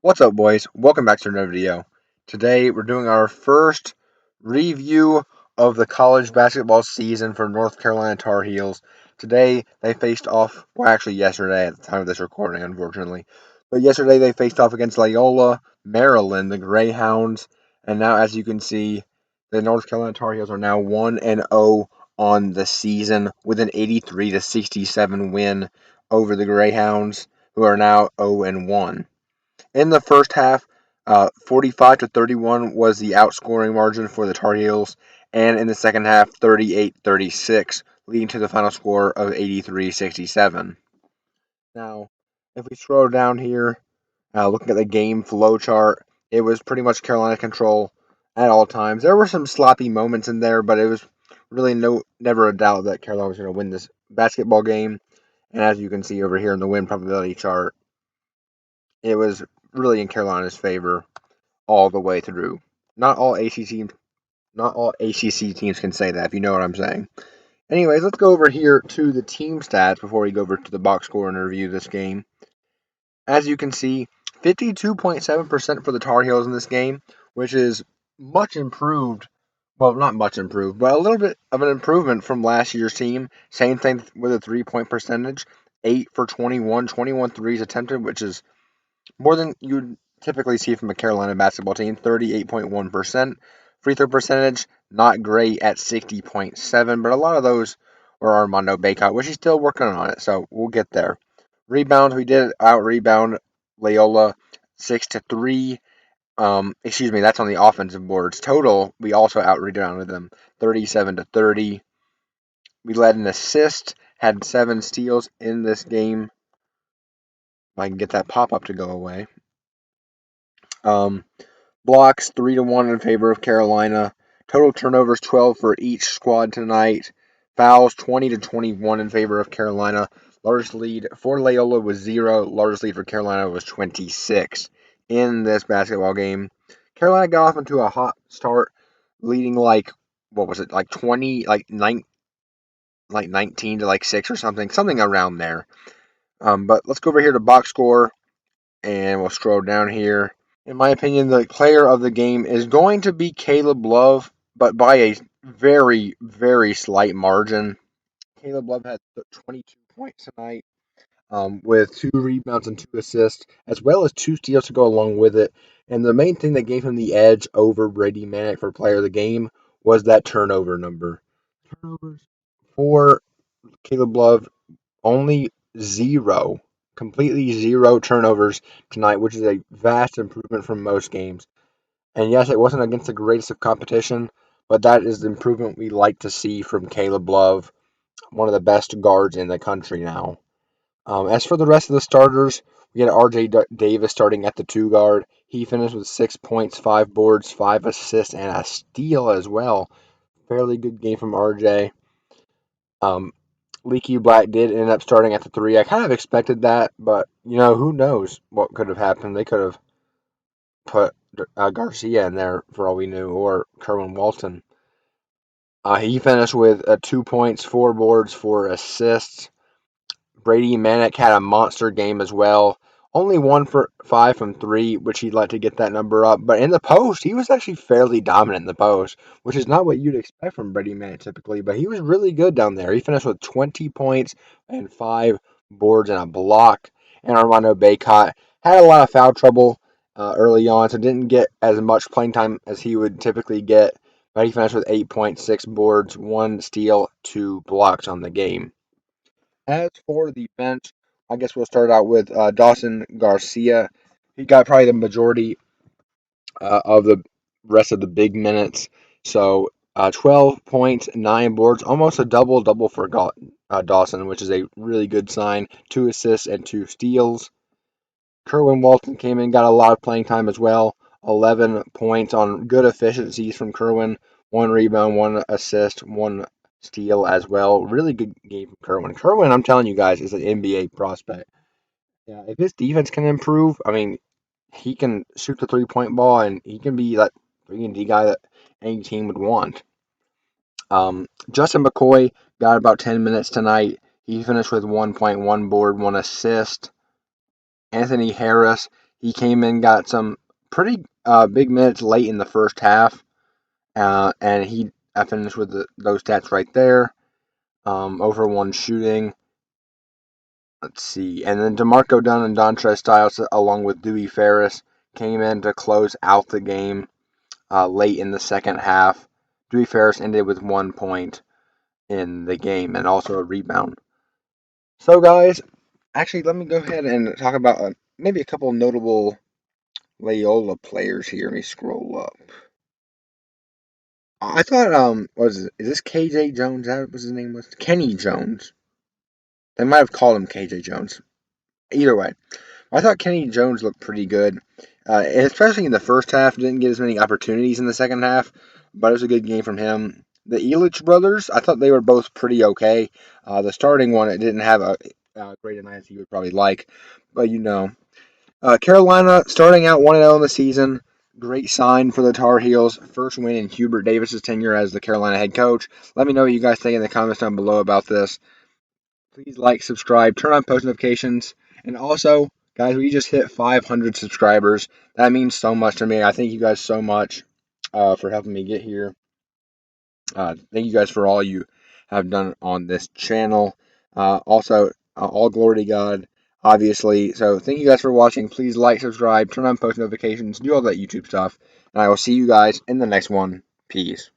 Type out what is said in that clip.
What's up, boys? Welcome back to another video. Today, we're doing our first review of the college basketball season for North Carolina Tar Heels. Today, they faced off, well, actually yesterday at the time of this recording, unfortunately. But yesterday, they faced off against Loyola, Maryland, the Greyhounds. And now, as you can see, the North Carolina Tar Heels are now 1-0 on the season with an 83-67 win over the Greyhounds, who are now 0-1. In the first half, 45-31 was the outscoring margin for the Tar Heels, and in the second half, 38-36, leading to the final score of 83-67. Now, if we scroll down here, looking at the game flow chart, it was pretty much Carolina control at all times. There were some sloppy moments in there, but it was really never a doubt that Carolina was going to win this basketball game. And as you can see over here in the win probability chart, it was really in Carolina's favor all the way through. Not all ACC teams can say that, if you know what I'm saying. Anyways, let's go over here to the team stats before we go over to the box score and review this game. As you can see, 52.7% for the Tar Heels in this game, which is much improved. Well, not much improved, but a little bit of an improvement from last year's team. Same thing with a 3-point percentage. 8 for 21, 21 threes attempted, which is more than you'd typically see from a Carolina basketball team, 38.1%. Free throw percentage, not great at 60.7, but a lot of those were Armando Bacot, which he's still working on it, so we'll get there. Rebounds, we did out-rebound Loyola 6-3. That's on the offensive boards. Total, we also out-rebounded them 37-30. We led an assist, had 7 steals in this game. If I can get that pop-up to go away. Blocks 3-1 in favor of Carolina. Total turnovers 12 for each squad tonight. Fouls 20-21 in favor of Carolina. Largest lead for Loyola was 0. Largest lead for Carolina was 26 in this basketball game. Carolina got off into a hot start, leading like 20, like 19 to 6 or something around there. But let's go over here to box score, and we'll scroll down here. In my opinion, the player of the game is going to be Caleb Love, but by a very, very slight margin. Caleb Love had 22 points tonight, with 2 rebounds and 2 assists, as well as 2 steals to go along with it. And the main thing that gave him the edge over Brady Manek for player of the game was that turnover number. Turnovers for Caleb Love, only 0. Completely 0 turnovers tonight, which is a vast improvement from most games. And yes, it wasn't against the greatest of competition, but that is the improvement we like to see from Caleb Love, one of the best guards in the country now. As for the rest of the starters, we had R.J. Davis starting at the 2 guard. He finished with 6 points, 5 boards, 5 assists, and a steal as well. Fairly good game from R.J. Leaky Black did end up starting at the 3. I kind of expected that, but, who knows what could have happened. They could have put Garcia in there for all we knew, or Kerwin Walton. He finished with 2 points, 4 boards, 4 assists. Brady Manek had a monster game as well. Only 1 for 5 from 3, which he'd like to get that number up. But in the post, he was actually fairly dominant in the post, which is not what you'd expect from Brady Manek typically. But he was really good down there. He finished with 20 points and 5 boards and a block. And Armando Bacot had a lot of foul trouble early on, so didn't get as much playing time as he would typically get. But he finished with 8.6 boards, 1 steal, 2 blocks on the game. As for the bench, I guess we'll start out with Dawson Garcia. He got probably the majority of the rest of the big minutes. So 12 points, 9 boards, almost a double-double for Dawson, which is a really good sign. 2 assists and 2 steals. Kerwin Walton came in, got a lot of playing time as well. 11 points on good efficiencies from Kerwin. 1 rebound, 1 assist, 1 steal as well. Really good game from Kerwin. Kerwin, I'm telling you guys, is an NBA prospect. Yeah, if his defense can improve, I mean, he can shoot the 3-point ball, and he can be that 3-and-D guy that any team would want. Justin McCoy got about 10 minutes tonight. He finished with 1.1 board, 1 assist. Anthony Harris, He came in, got some pretty big minutes late in the first half, and he finished with those stats right there. Over one shooting. Let's see. And then DeMarco Dunn and Dontre Styles, along with Dewey Ferris, came in to close out the game late in the second half. Dewey Ferris ended with 1 point in the game and also a rebound. So, guys, actually, let me go ahead and talk about maybe a couple notable Loyola players here. Let me scroll up. I thought, is this KJ Jones? That was his name was Kenny Jones. They might have called him KJ Jones. Either way, I thought Kenny Jones looked pretty good, especially in the first half. Didn't get as many opportunities in the second half, but it was a good game from him. The Elich brothers, I thought they were both pretty okay. The starting one, it didn't have a great night as you would probably like, but Carolina starting out 1-0 in the season. Great sign for the Tar Heels. First win in Hubert Davis's tenure as the Carolina head coach. Let me know what you guys think in the comments down below about this. Please like, subscribe, turn on post notifications, and also, guys, we just hit 500 subscribers. That means so much to me. I thank you guys so much for helping me get here. Thank you guys for all you have done on this channel. Also, all glory to God, obviously. So thank you guys for watching. Please like, subscribe, turn on post notifications, do all that YouTube stuff. And I will see you guys in the next one. Peace.